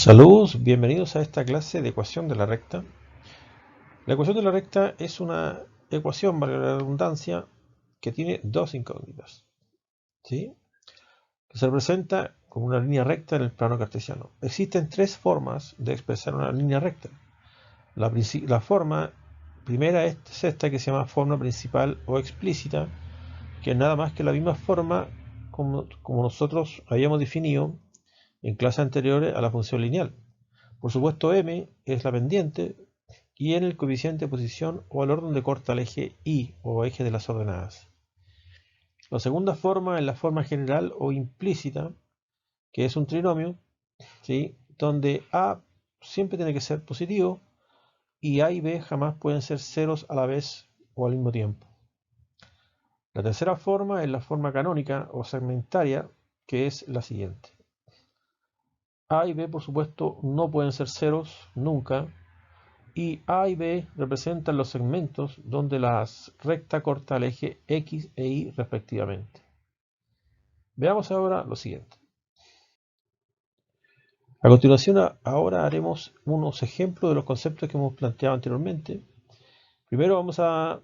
Saludos, bienvenidos a esta clase de ecuación de la recta. La ecuación de la recta es una ecuación, valga la redundancia, que tiene dos incógnitas, ¿sí? Que se representa como una línea recta en el plano cartesiano. Existen tres formas de expresar una línea recta. La forma primera es esta que se llama forma principal o explícita, que es nada más que la misma forma como nosotros habíamos definido en clases anteriores a la función lineal. Por supuesto, m es la pendiente y en el coeficiente de posición o el orden de corta al eje y o eje de las ordenadas. La segunda forma es la forma general o implícita, que es un trinomio, ¿sí? Donde a siempre tiene que ser positivo y a y b jamás pueden ser ceros a la vez o al mismo tiempo. La tercera forma es la forma canónica o segmentaria, que es la siguiente. A y b, por supuesto, no pueden ser ceros nunca, y A y B representan los segmentos donde la recta corta el eje X e Y respectivamente. Veamos ahora lo siguiente. A continuación, ahora haremos unos ejemplos de los conceptos que hemos planteado anteriormente. Primero vamos a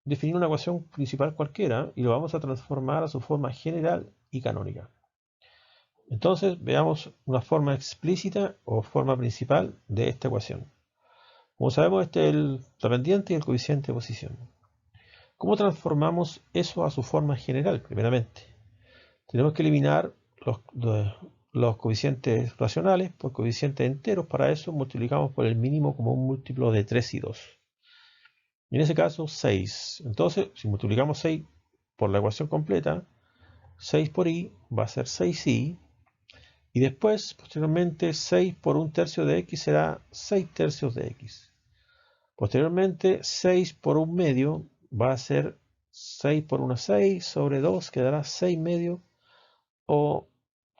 definir una ecuación principal cualquiera y lo vamos a transformar a su forma general y canónica. Entonces, veamos una forma explícita o forma principal de esta ecuación. Como sabemos, este es la pendiente y el coeficiente de posición. ¿Cómo transformamos eso a su forma general? Primeramente, tenemos que eliminar los coeficientes racionales por coeficientes enteros. Para eso multiplicamos por el mínimo como un múltiplo de 3 y 2. Y en ese caso, 6. Entonces, si multiplicamos 6 por la ecuación completa, 6 por y va a ser 6y. Y después, posteriormente, 6 por 1/3 de x será 6/3 de x. Posteriormente, 6 por 1/2 va a ser 6 por 1, 6 sobre 2 quedará 6 medio o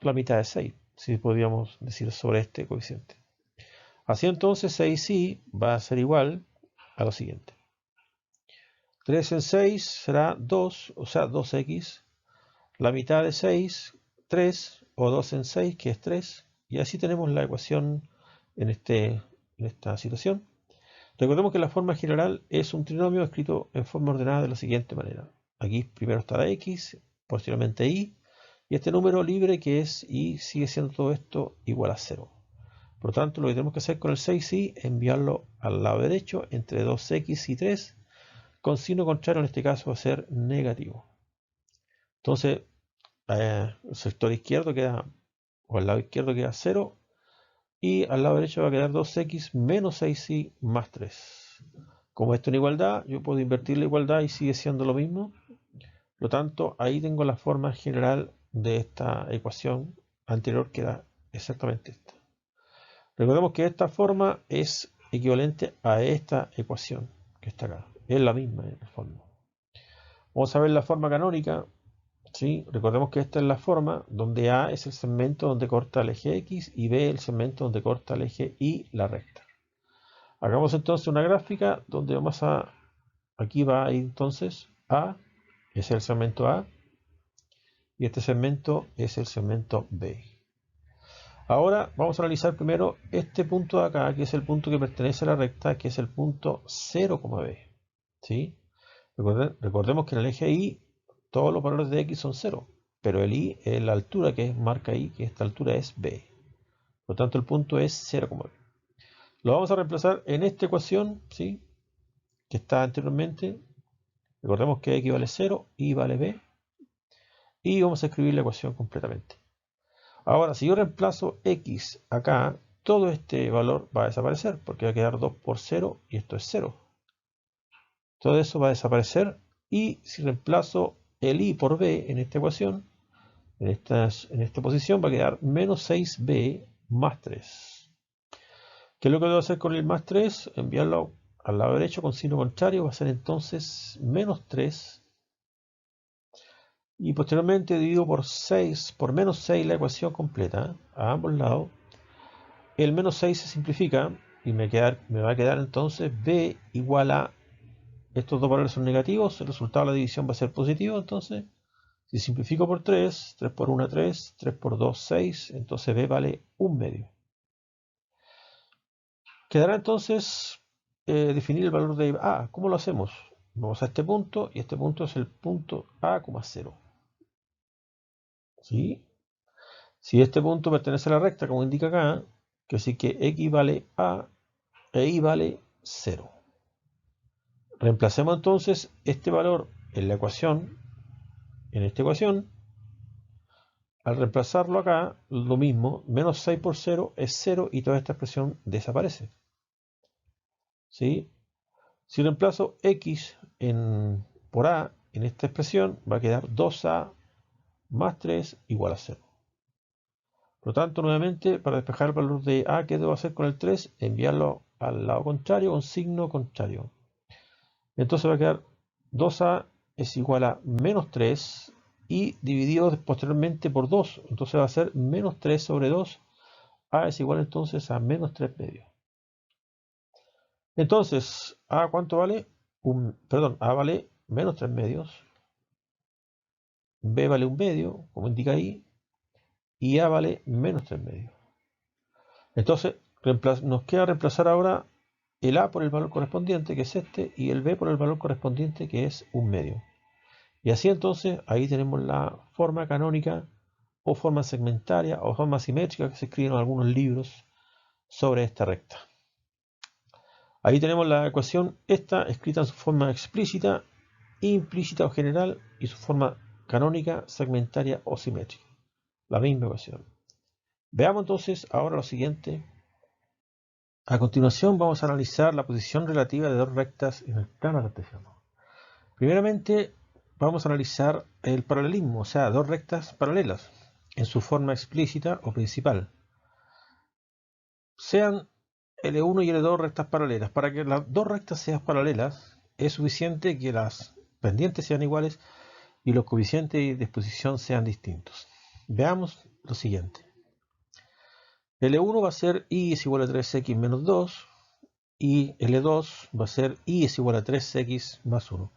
la mitad de 6, si podríamos decir sobre este coeficiente. Así entonces 6y va a ser igual a lo siguiente. 3 en 6 será 2, o sea 2x. La mitad de 6, 3, o 2 en 6, que es 3. Y así tenemos la ecuación en esta situación. Recordemos que la forma general es un trinomio escrito en forma ordenada de la siguiente manera. Aquí primero está la x, posteriormente y este número libre que es y sigue siendo todo esto igual a 0. Por lo tanto, lo que tenemos que hacer con el 6y es enviarlo al lado derecho entre 2x y 3, con signo contrario en este caso va a ser negativo. Entonces, el sector izquierdo queda, o al lado izquierdo queda 0, y al lado derecho va a quedar 2x menos 6y más 3. Como esto es una igualdad, yo puedo invertir la igualdad y sigue siendo lo mismo. Por lo tanto, ahí tengo la forma general de esta ecuación anterior, que era exactamente esta. Recordemos que esta forma es equivalente a esta ecuación que está acá. Es la misma en el fondo. Vamos a ver la forma canónica. ¿Sí? Recordemos que esta es la forma donde A es el segmento donde corta el eje X y B el segmento donde corta el eje Y, la recta. Hagamos entonces una gráfica donde vamos a, aquí va a ir entonces A, es el segmento A, y este segmento es el segmento B. Ahora vamos a analizar primero este punto de acá, que es el punto que pertenece a la recta, que es el punto 0,b. ¿Sí? Recordemos que en el eje Y todos los valores de X son 0, pero el Y es la altura que marca Y, que esta altura es B. Por lo tanto, el punto es 0,b. Lo vamos a reemplazar en esta ecuación, ¿sí? Que está anteriormente. Recordemos que X vale 0, Y vale B. Y vamos a escribir la ecuación completamente. Ahora, si yo reemplazo X acá, todo este valor va a desaparecer, porque va a quedar 2 por 0 y esto es 0. Todo eso va a desaparecer, y si reemplazo el Y por B en esta ecuación, en esta posición va a quedar menos 6b más 3. ¿Qué es lo que debo hacer con el más 3? Enviarlo al lado derecho con signo contrario, va a ser entonces menos 3. Y posteriormente divido por 6, por menos 6 la ecuación completa, a ambos lados. El menos 6 se simplifica y me va a quedar entonces b igual a, estos dos valores son negativos, el resultado de la división va a ser positivo, entonces si simplifico por 3, 3 por 1, 3, 3 por 2, 6, entonces b vale 1 medio. Quedará entonces definir el valor de A. ¿Cómo lo hacemos? Vamos a este punto y este punto es el punto A, 0. ¿Sí? Si este punto pertenece a la recta, como indica acá, que sí que X vale A e Y vale 0. Reemplacemos entonces este valor en la ecuación, en esta ecuación. Al reemplazarlo acá, lo mismo, menos 6 por 0 es 0 y toda esta expresión desaparece. ¿Sí? Si reemplazo X por A en esta expresión, va a quedar 2A más 3 igual a 0. Por lo tanto, nuevamente, para despejar el valor de A, ¿qué debo hacer con el 3? Enviarlo al lado contrario con signo contrario. Entonces va a quedar 2A es igual a menos 3 y dividido posteriormente por 2. Entonces va a ser menos 3 sobre 2. A es igual entonces a menos 3 medios. Entonces, ¿A cuánto vale? A vale menos 3 medios. B vale 1 medio, como indica ahí. Y A vale menos 3 medios. Entonces, nos queda reemplazar ahora el A por el valor correspondiente, que es este, y el B por el valor correspondiente, que es 1 medio. Y así entonces, ahí tenemos la forma canónica, o forma segmentaria, o forma simétrica, que se escriben en algunos libros sobre esta recta. Ahí tenemos la ecuación, esta escrita en su forma explícita, implícita o general, y su forma canónica, segmentaria o simétrica. La misma ecuación. Veamos entonces ahora lo siguiente. A continuación vamos a analizar la posición relativa de dos rectas en el plano cartesiano. Primeramente vamos a analizar el paralelismo, o sea, dos rectas paralelas, en su forma explícita o principal. Sean L1 y L2 rectas paralelas. Para que las dos rectas sean paralelas, es suficiente que las pendientes sean iguales y los coeficientes de disposición sean distintos. Veamos lo siguiente. L1 va a ser y es igual a 3x menos 2 y L2 va a ser y es igual a 3x más 1.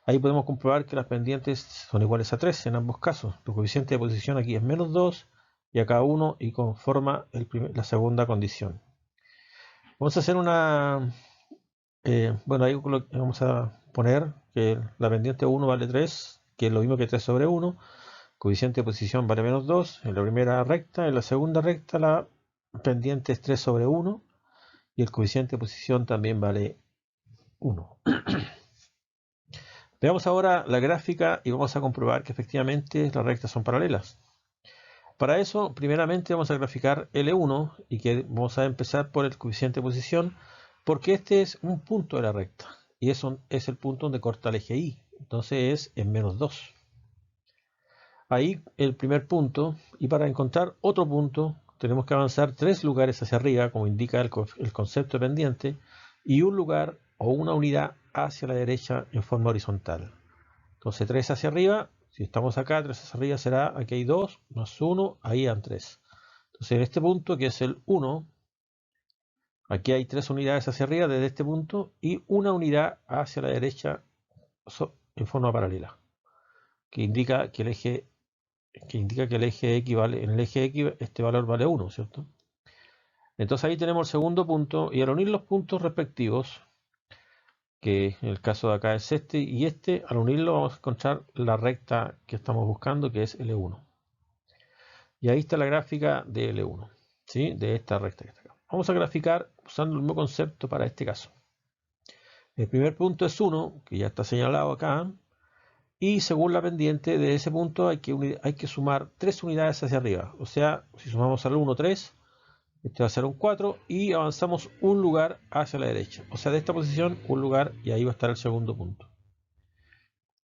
Ahí podemos comprobar que las pendientes son iguales a 3 en ambos casos. Tu coeficiente de posición aquí es menos 2 y acá 1 y conforma la segunda condición. Vamos a hacer una... bueno, ahí vamos a poner que la pendiente 1 vale 3, que es lo mismo que 3 sobre 1. Coeficiente de posición vale menos 2 en la primera recta. En la segunda recta la pendiente es 3 sobre 1 y el coeficiente de posición también vale 1. Veamos ahora la gráfica y vamos a comprobar que efectivamente las rectas son paralelas. Para eso, primeramente vamos a graficar L1 y que vamos a empezar por el coeficiente de posición porque este es un punto de la recta y eso es el punto donde corta el eje Y. Entonces es en menos 2. Ahí el primer punto, y para encontrar otro punto tenemos que avanzar 3 lugares hacia arriba, como indica el concepto de pendiente, y un lugar o una unidad hacia la derecha en forma horizontal. Entonces 3 hacia arriba, si estamos acá, 3 hacia arriba será, aquí hay 2, más 1, ahí hay 3. Entonces en este punto, que es el 1, aquí hay 3 unidades hacia arriba desde este punto y una unidad hacia la derecha en forma paralela, que indica que el eje X vale, en el eje X este valor vale 1, ¿cierto? Entonces ahí tenemos el segundo punto y al unir los puntos respectivos, que en el caso de acá es este y este, al unirlo vamos a encontrar la recta que estamos buscando, que es L1. Y ahí está la gráfica de L1, ¿sí? De esta recta que está acá. Vamos a graficar usando el mismo concepto para este caso. El primer punto es 1, que ya está señalado acá, y según la pendiente de ese punto hay que sumar 3 unidades hacia arriba. O sea, si sumamos al 1, 3, este va a ser un 4 y avanzamos un lugar hacia la derecha. O sea, de esta posición, un lugar y ahí va a estar el segundo punto.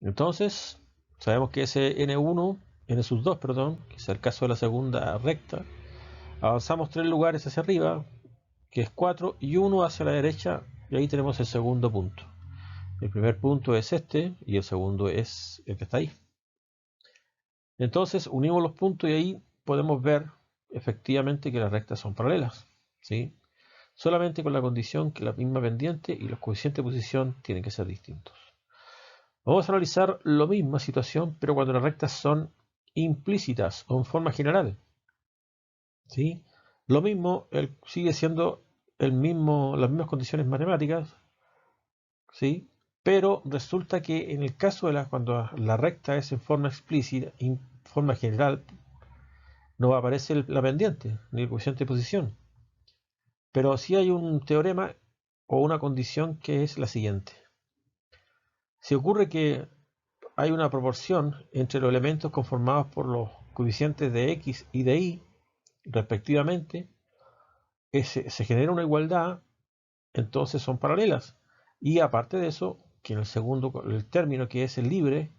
Entonces, sabemos que ese N1, N sub 2, perdón, que es el caso de la segunda recta, avanzamos 3 lugares hacia arriba, que es 4, y 1 hacia la derecha, y ahí tenemos el segundo punto. El primer punto es este, y el segundo es el que está ahí. Entonces, unimos los puntos y ahí podemos ver efectivamente que las rectas son paralelas, ¿sí? Solamente con la condición que la misma pendiente y los coeficientes de posición tienen que ser distintos. Vamos a analizar la misma situación, pero cuando las rectas son implícitas o en forma general, ¿sí? Lo mismo sigue siendo las mismas condiciones matemáticas, ¿sí? Pero resulta que en el caso de cuando la recta es en forma explícita, en forma general, no aparece la pendiente, ni el coeficiente de posición. Pero sí hay un teorema o una condición que es la siguiente. Si ocurre que hay una proporción entre los elementos conformados por los coeficientes de x y de y, respectivamente, se genera una igualdad, entonces son paralelas. Y aparte de eso, que en el término que es el libre,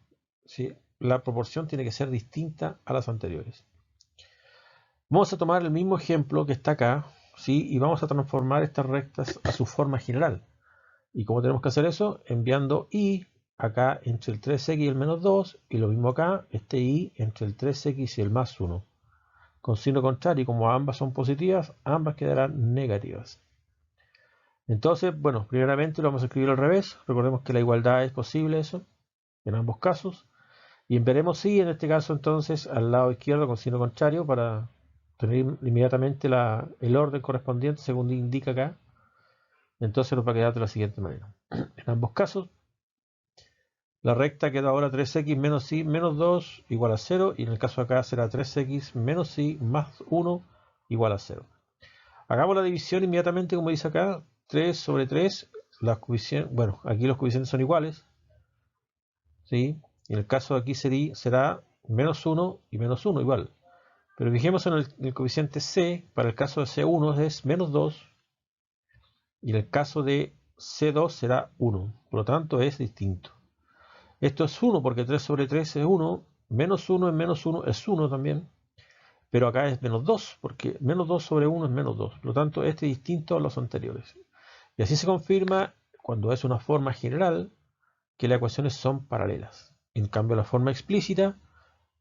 ¿sí?, la proporción tiene que ser distinta a las anteriores. Vamos a tomar el mismo ejemplo que está acá, ¿sí?, y vamos a transformar estas rectas a su forma general. ¿Y cómo tenemos que hacer eso? Enviando y acá entre el 3x y el menos 2, y lo mismo acá, este y entre el 3x y el más 1. Con signo contrario, como ambas son positivas, ambas quedarán negativas. Entonces, bueno, primeramente lo vamos a escribir al revés. Recordemos que la igualdad es posible eso, en ambos casos. Y veremos si en este caso entonces al lado izquierdo con signo contrario para tener inmediatamente el orden correspondiente según indica acá. Entonces nos va a quedar de la siguiente manera. En ambos casos, la recta queda ahora 3x menos y menos 2 igual a 0. Y en el caso de acá será 3x menos y más 1 igual a 0. Hagamos la división inmediatamente como dice acá. 3 sobre 3. Bueno, aquí los coeficientes son iguales, ¿sí? Y en el caso de aquí será menos 1 y menos 1 igual. Pero fijemos en el coeficiente c. Para el caso de c1 es menos 2. Y en el caso de c2 será 1. Por lo tanto es distinto. Esto es 1 porque 3 sobre 3 es 1. Menos 1 es menos 1 es 1 también. Pero acá es menos 2 porque menos 2 sobre 1 es menos 2. Por lo tanto este es distinto a los anteriores. Y así se confirma cuando es una forma general que las ecuaciones son paralelas. En cambio la forma explícita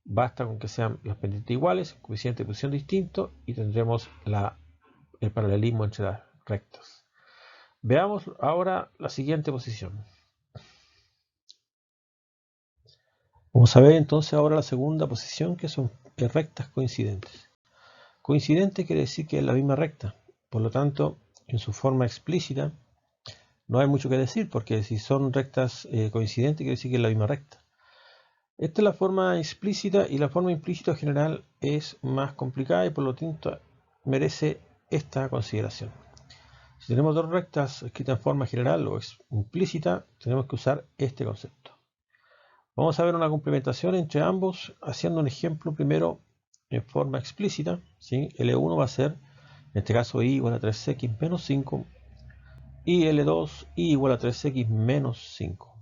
basta con que sean las pendientes iguales, coeficiente de posición distinto y tendremos el paralelismo entre las rectas. Veamos ahora la siguiente posición. Vamos a ver entonces ahora la segunda posición, que son rectas coincidentes. Coincidente quiere decir que es la misma recta. Por lo tanto, en su forma explícita no hay mucho que decir, porque si son rectas coincidentes quiere decir que es la misma recta. Esta es la forma explícita, y la forma implícita general es más complicada y por lo tanto merece esta consideración. Si tenemos dos rectas escritas en forma general o implícita, tenemos que usar este concepto. Vamos a ver una complementación entre ambos haciendo un ejemplo primero en forma explícita, ¿sí? L1 va a ser, en este caso, y igual a 3x menos 5 y L2 y igual a 3x menos 5.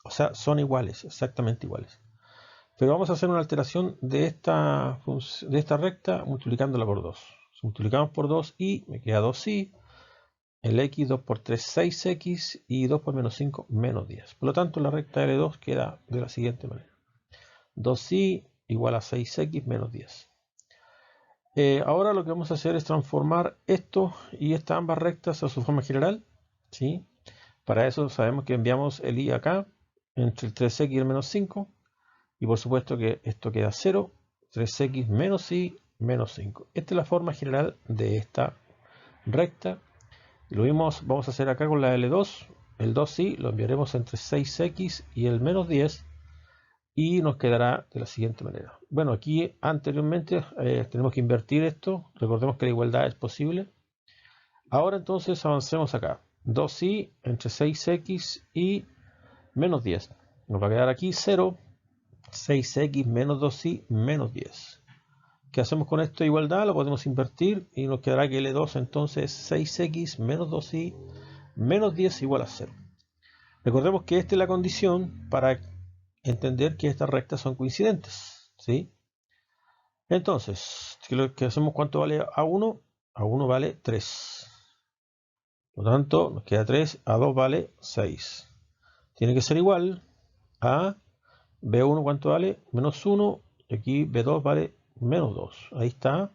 O sea, son iguales, exactamente iguales. Pero vamos a hacer una alteración de esta recta multiplicándola por 2. Si multiplicamos por 2 y me queda 2y. El x, 2 por 3, 6x, y 2 por menos 5, menos 10. Por lo tanto, la recta L2 queda de la siguiente manera. 2y igual a 6x menos 10. Ahora lo que vamos a hacer es transformar esto y estas ambas rectas a su forma general, ¿sí? Para eso sabemos que enviamos el y acá, entre el 3x y el menos 5. Y por supuesto que esto queda 0, 3x menos y menos 5. Esta es la forma general de esta recta. Lo mismo vamos a hacer acá con la L2. El 2y lo enviaremos entre 6x y el menos 10 y nos quedará de la siguiente manera. Bueno, aquí anteriormente tenemos que invertir esto. Recordemos que la igualdad es posible. Ahora entonces avancemos acá. 2y entre 6x y menos 10. Nos va a quedar aquí 0, 6x menos 2y menos 10. ¿Qué hacemos con esta igualdad? Lo podemos invertir y nos quedará que L2 entonces 6x menos 2y menos 10 igual a 0. Recordemos que esta es la condición para entender que estas rectas son coincidentes, ¿sí? Entonces, ¿qué hacemos? ¿Cuánto vale A1? A1 vale 3. Por lo tanto, nos queda 3, A2 vale 6. Tiene que ser igual a B1, ¿cuánto vale? Menos 1, y aquí B2 vale menos 2. Ahí está.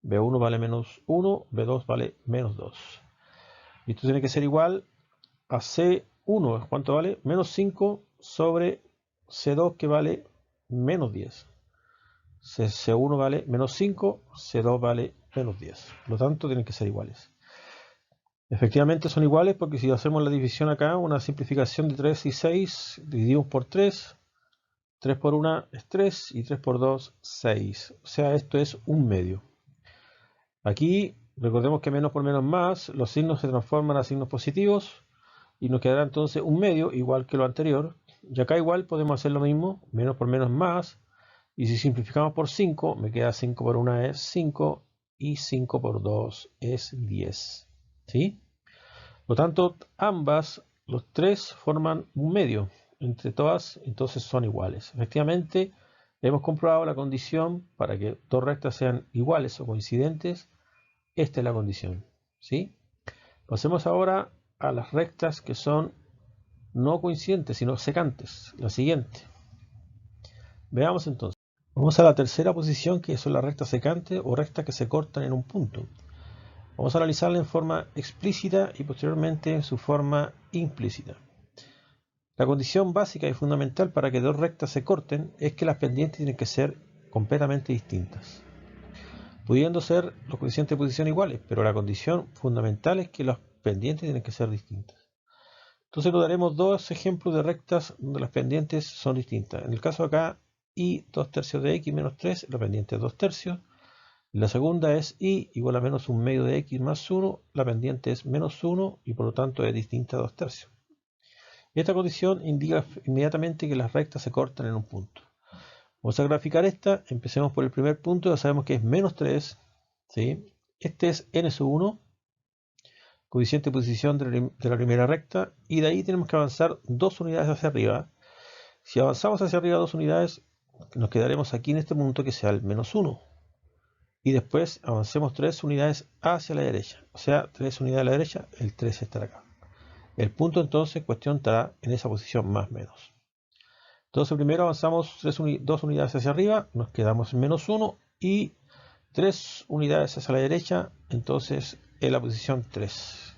B1 vale menos 1, B2 vale menos 2. Y esto tiene que ser igual a C1, ¿cuánto vale? Menos 5 sobre C2, que vale menos 10. C1 vale menos 5, C2 vale menos 10. Por lo tanto, tienen que ser iguales. Efectivamente son iguales porque si hacemos la división acá, una simplificación de 3 y 6, dividimos por 3, 3 por 1 es 3 y 3 por 2, 6. O sea, esto es un medio. Aquí, recordemos que menos por menos más, los signos se transforman a signos positivos y nos quedará entonces un medio igual que lo anterior. Y acá igual podemos hacer lo mismo, menos por menos más. Y si simplificamos por 5, me queda 5 por 1 es 5 y 5 por 2 es 10. ¿Sí? Por lo tanto, ambas, los tres, forman un medio. Entre todas, entonces son iguales. Efectivamente, hemos comprobado la condición para que dos rectas sean iguales o coincidentes. Esta es la condición. ¿Sí? Pasemos ahora a las rectas que son no coincidentes, sino secantes. La siguiente. Veamos entonces. Vamos a la tercera posición, que son las rectas secantes o rectas que se cortan en un punto. Vamos a analizarla en forma explícita y posteriormente en su forma implícita. La condición básica y fundamental para que dos rectas se corten es que las pendientes tienen que ser completamente distintas, pudiendo ser los coeficientes de posición iguales, pero la condición fundamental es que las pendientes tienen que ser distintas. Entonces nos daremos dos ejemplos de rectas donde las pendientes son distintas. En el caso acá, y 2 tercios de x menos 3, la pendiente es 2 tercios. La segunda es y igual a menos un medio de x más 1, la pendiente es menos 1 y por lo tanto es distinta a 2 tercios. Esta condición indica inmediatamente que las rectas se cortan en un punto. Vamos a graficar esta, empecemos por el primer punto, ya sabemos que es menos 3, ¿sí? Este es n sub 1, coeficiente de posición de la primera recta, y de ahí tenemos que avanzar 2 unidades hacia arriba. Si avanzamos hacia arriba 2 unidades, nos quedaremos aquí en este punto que sea el menos 1. Y después avancemos 3 unidades hacia la derecha, o sea, 3 unidades a la derecha, el 3 estará acá. El punto entonces en cuestión estará en esa posición más menos. Entonces primero avanzamos 2 unidades hacia arriba, nos quedamos en menos 1 y 3 unidades hacia la derecha, entonces en la posición 3.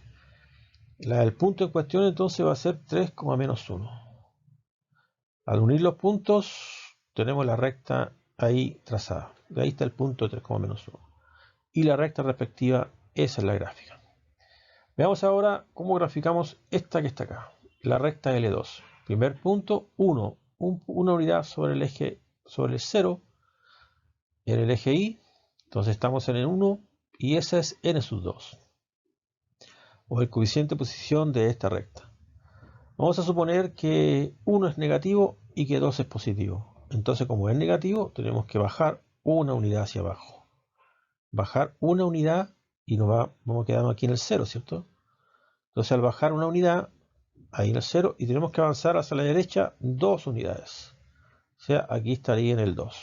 El punto en cuestión entonces va a ser 3, menos 1. Al unir los puntos tenemos la recta ahí trazada. De ahí está el punto 3, menos 1. Y la recta respectiva, esa es la gráfica. Veamos ahora cómo graficamos esta que está acá, la recta L2. Primer punto, 1, una unidad sobre el eje, sobre el 0, en el eje Y. Entonces estamos en el 1 y ese es n sub 2, o el coeficiente de posición de esta recta. Vamos a suponer que 1 es negativo y que 2 es positivo. Entonces, como es negativo, tenemos que bajar una unidad hacia abajo. Bajar una unidad y vamos quedando aquí en el 0, ¿cierto? Entonces, al bajar una unidad, ahí en el 0, y tenemos que avanzar hacia la derecha 2 unidades. O sea, aquí estaría en el 2.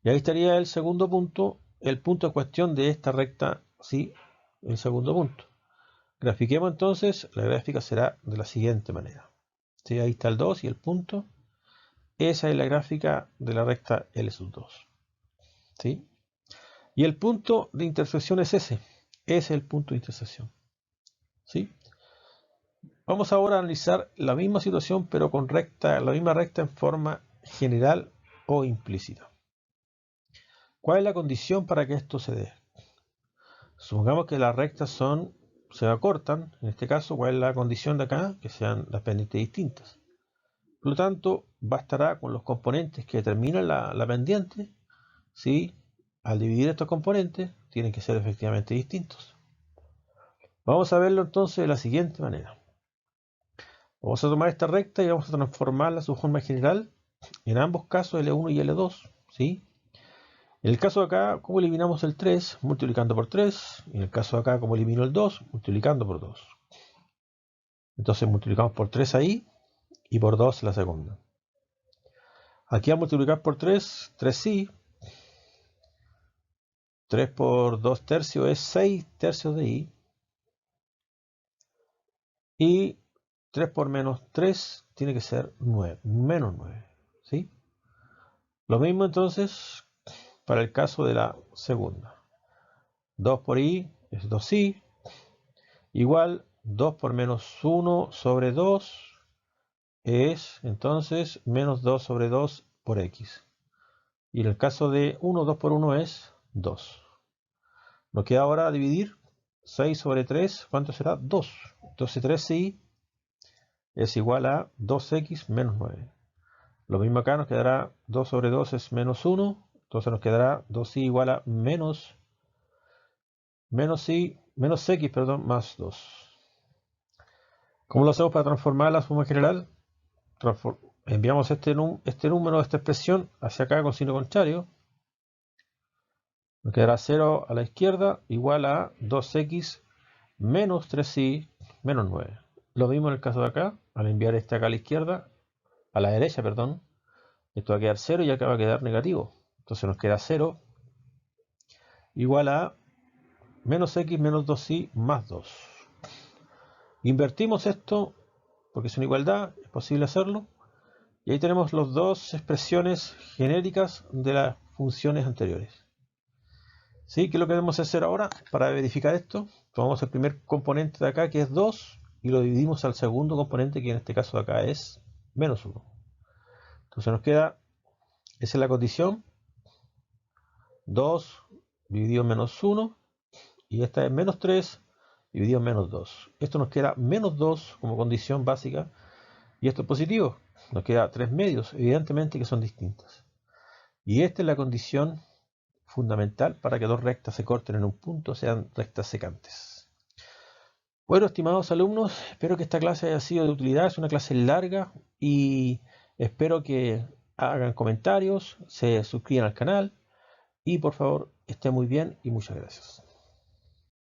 Y ahí estaría el segundo punto, el punto en cuestión de esta recta, sí, el segundo punto. Grafiquemos entonces, la gráfica será de la siguiente manera. ¿Sí? Ahí está el 2 y el punto. Esa es la gráfica de la recta L sub 2. ¿Sí? Y el punto de intersección es ese. Ese es el punto de intersección. ¿Sí? Vamos ahora a analizar la misma situación, pero con la misma recta en forma general o implícita. ¿Cuál es la condición para que esto se dé? Supongamos que las rectas se acortan. En este caso, ¿cuál es la condición de acá? Que sean las pendientes distintas. Por lo tanto, bastará con los componentes que determinan la pendiente, ¿sí? Al dividir estos componentes, tienen que ser efectivamente distintos. Vamos a verlo entonces de la siguiente manera. Vamos a tomar esta recta y vamos a transformarla a su forma general, en ambos casos L1 y L2, ¿sí? En el caso de acá, ¿cómo eliminamos el 3? Multiplicando por 3. En el caso de acá, ¿cómo elimino el 2? Multiplicando por 2. Entonces multiplicamos por 3 ahí y por 2 la segunda. Aquí a multiplicar por 3, 3 sí. 3 por 2 tercios es 6 tercios de I. Y 3 por menos 3 tiene que ser 9, menos 9. ¿Sí? Lo mismo entonces para el caso de la segunda. 2 por I es 2i. Igual 2 por menos 1 sobre 2 es entonces menos 2 sobre 2 por x. Y en el caso de 1, 2 por 1 es 2. Nos queda ahora dividir. 6 sobre 3, ¿cuánto será? 2. Entonces 3i es igual a 2x menos 9. Lo mismo acá, nos quedará 2 sobre 2 es menos 1. Entonces nos quedará 2i igual a menos x, perdón, más 2. ¿Cómo lo hacemos para transformar la suma general? Enviamos este número, esta expresión, hacia acá con signo contrario. Nos quedará 0 a la izquierda igual a 2x menos 3i menos 9. Lo mismo en el caso de acá, al enviar este acá a la izquierda, a la derecha, perdón, esto va a quedar 0 y acá va a quedar negativo. Entonces nos queda 0 igual a menos x menos 2i más 2. Invertimos esto porque es una igualdad, es posible hacerlo. Y ahí tenemos las dos expresiones genéricas de las funciones anteriores. ¿Sí? ¿Qué es lo que debemos hacer ahora para verificar esto? Tomamos el primer componente de acá, que es 2, y lo dividimos al segundo componente, que en este caso de acá es menos 1. Entonces nos queda, esa es la condición, 2 dividido en menos 1, y esta es menos 3 dividido en menos 2. Esto nos queda menos 2 como condición básica, y esto es positivo. Nos queda 3 medios, evidentemente que son distintas. Y esta es la condición fundamental para que dos rectas se corten en un punto, sean rectas secantes. Bueno, estimados alumnos, espero que esta clase haya sido de utilidad. Es una clase larga y espero que hagan comentarios, se suscriban al canal y por favor estén muy bien y muchas gracias.